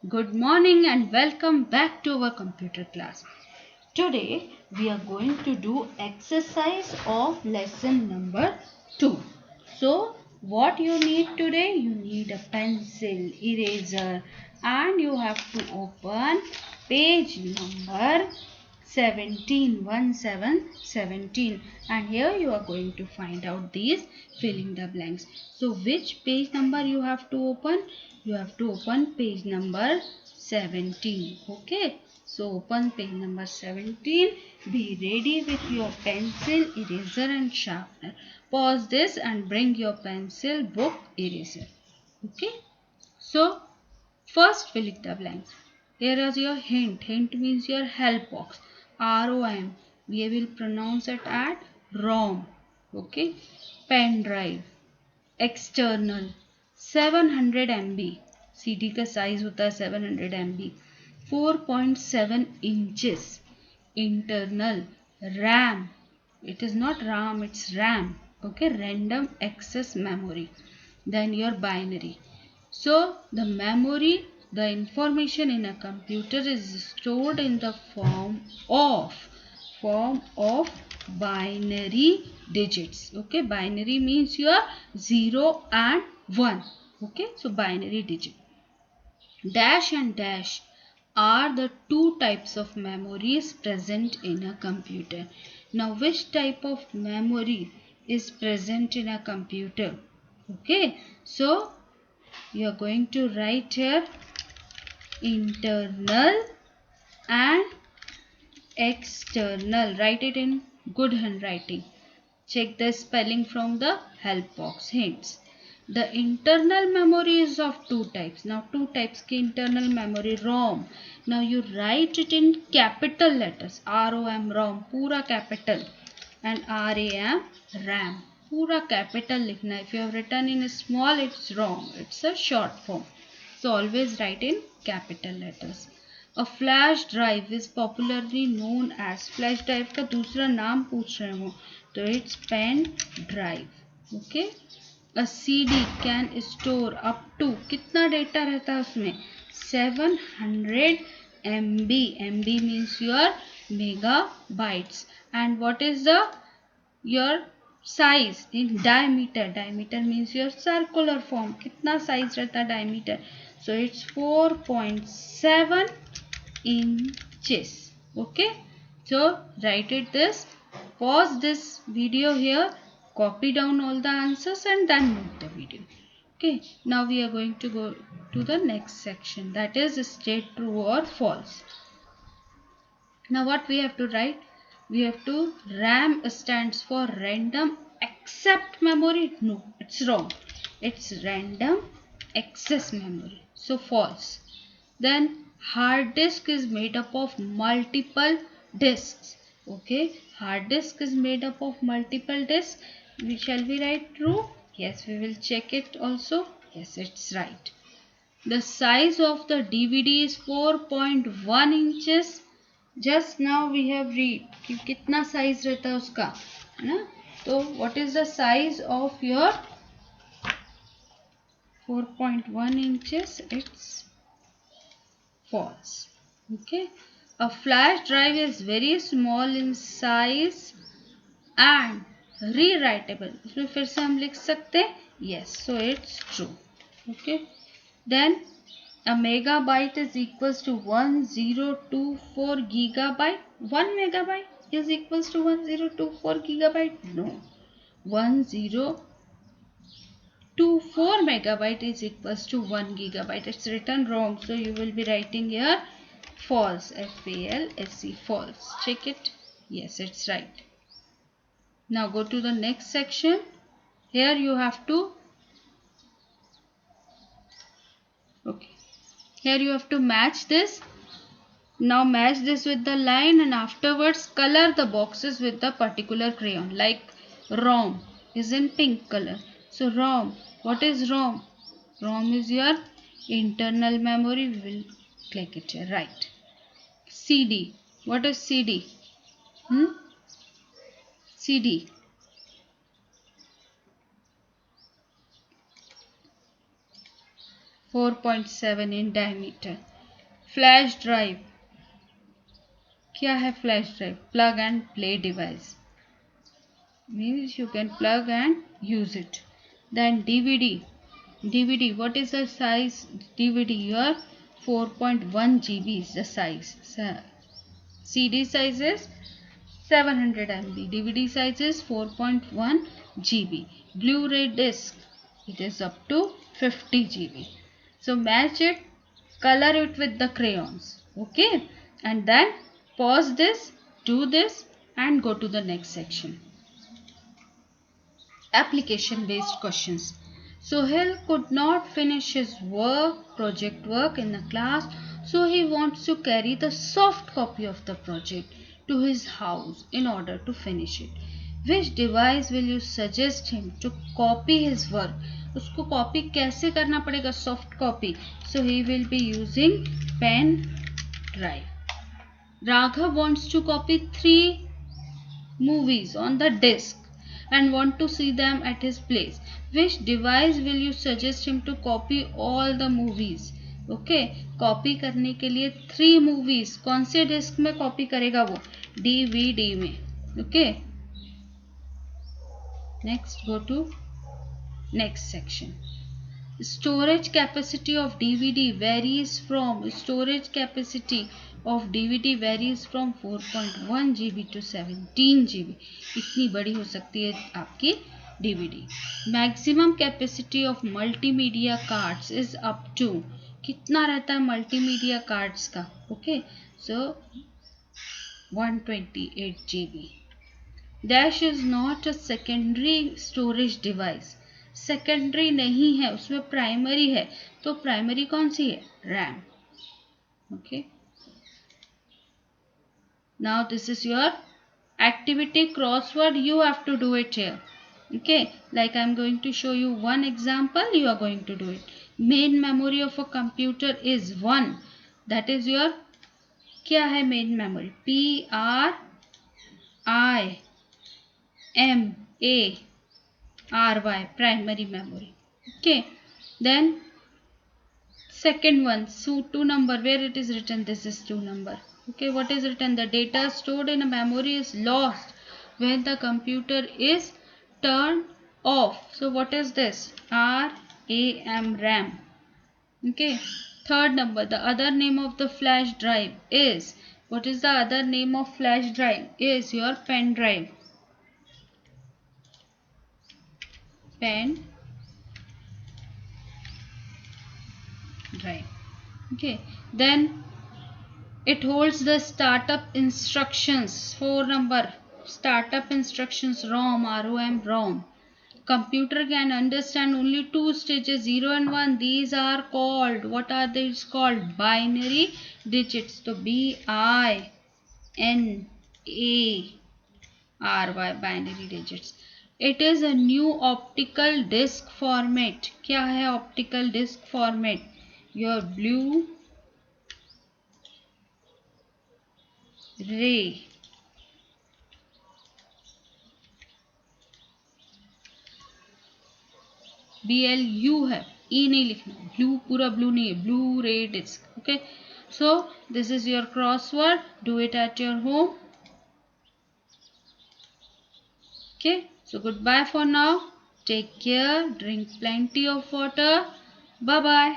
Good morning and welcome back to our computer class. Today we are going to do exercise of lesson number 2. So what you need today? You need a pencil, eraser and you have to open page number 17 and here you are going to find out these filling the blanks. So which page number you have to open? You have to open page number 17. Okay, so open page number 17. Be ready with your pencil, eraser and sharpener. Pause this and bring your pencil, book, eraser. Okay, so first fill in the blanks. Here is your hint. Hint means your help box. ROM. We will pronounce it at ROM. Okay. Pen drive. External. 700 MB. CD का size होता है 700 MB. 4.7 inches. Internal. RAM. It is not RAM, it's RAM. Okay. Random access memory. Then your binary. So the memory, the information in a computer is stored in the form of binary digits. Okay, binary means your 0 and 1. Okay, so binary digit. Dash and dash are the two types of memories present in a computer. Now which type of memory is present in a computer? Okay, so you are going to write here internal and external. Write it in good handwriting. Check the spelling from the help box. Hints. The internal memory is of two types. Now two types की internal memory ROM. Now you write it in capital letters. ROM ROM पूरा capital and RAM RAM. पूरा capital लिखना है. If you have written in small, it's wrong. It's a short form. So always write in capital letters. A flash drive is popularly known as. Flash drive का दूसरा नाम पूछ रहे हो तो it's pen drive. Okay. A CD can store up to कितना data रहता है उसमें 700 MB. MB means your megabytes. And what is the your size in diameter? Diameter means your circular form. कितना size रहता है diameter? So it's 4.7 inches. Okay, so write it this. Pause this video here, copy down all the answers and then note the video. Okay, now we are going to go to the next section, that is state true or false. Now what we have to write? We have to RAM stands for random access memory. No, it's wrong. It's random access memory. So false. Then hard disk is made up of multiple disks. Okay, hard disk is made up of multiple disks. Shall we write true? Yes, we will check it also. Yes, it's right. The size of the DVD is 4.1 inches. Just now we have read कि कितना size रहता है उसका, है ना? तो what is the size of your 4.1 inches? It's false. Okay. A flash drive is very small in size and rewritable. इसमें फिर से हम लिख सकते हैं yes, so it's true. Okay. Then a megabyte is equals to 1024 gigabyte. 1 megabyte is equals to 1024 gigabyte. No. 1024 megabyte is equals to 1 gigabyte. It's written wrong. So you will be writing here false. F-A-L-S-E. False. Check it. Yes, it's right. Now go to the next section. Here you have to. Okay. Here you have to match this. Now match this with the line and afterwards color the boxes with the particular crayon. Like ROM is in pink color. So ROM, what is ROM? ROM is your internal memory. We will click it here. Right. CD, what is CD? CD. 4.7 in diameter. Flash drive. क्या है flash drive? Plug and play device. Means you can plug and use it. Then DVD. DVD, what is the size? DVD, your 4.1 GB is the size. CD size is 700 MB. DVD size is 4.1 GB. Blu-ray disc, it is up to 50 GB. So match it, color it with the crayons. Okay, and then pause this, do this, and go to the next section. Application based questions. Sohail could not finish his project work in the class, so he wants to carry the soft copy of the project to his house in order to finish it. Which device will you suggest him to copy his work? उसको copy कैसे करना पड़ेगा? Soft copy. So he will be using pen drive. Raghav wants to copy 3 movies on the disk and want to see them at his place. Which device will you suggest him to copy all the movies? Okay, copy करने के लिए 3 movies कौन से disc में copy करेगा वो? DVD में. Okay, next go to next section. Storage capacity of DVD varies from 4.1 GB to 17 GB. इतनी बड़ी हो सकती है आपकी DVD. Maximum capacity of multimedia cards is up to, कितना रहता है multimedia cards का? Okay, so 128 GB. Dash is not a secondary storage device. Secondary नहीं है, उसमें प्राइमरी है. तो प्राइमरी कौन सी है? RAM. Okay, now this is your activity crossword. You have to do it here. Okay, like I am going to show you one example, you are going to do it. Main memory of a computer is 1. That is your, क्या है main memory? PRIMARY, primary memory. Okay, then second one, so 2 number, where it is written, this is 2 number. Okay, what is written? The data stored in a memory is lost when the computer is turned off. So what is this? RAM. Okay, third number, the other name of the flash drive is, what is the other name of flash drive? Is your pen drive. Pen drive. Okay, then it holds the startup instructions. 4 number, startup instructions, ROM. Computer can understand only 2 stages, 0 and 1. These are called, what are these called? Binary digits. So BINARY, binary digits. It is a new optical disc format. क्या है optical disc format? Your Blu-ray. BLU है, E नहीं लिखना. Blue, पूरा blue नहीं है, Blu-ray disc. Okay, so this is your crossword. Do it at your home. Okay, so goodbye for now. Take care. Drink plenty of water. Bye bye.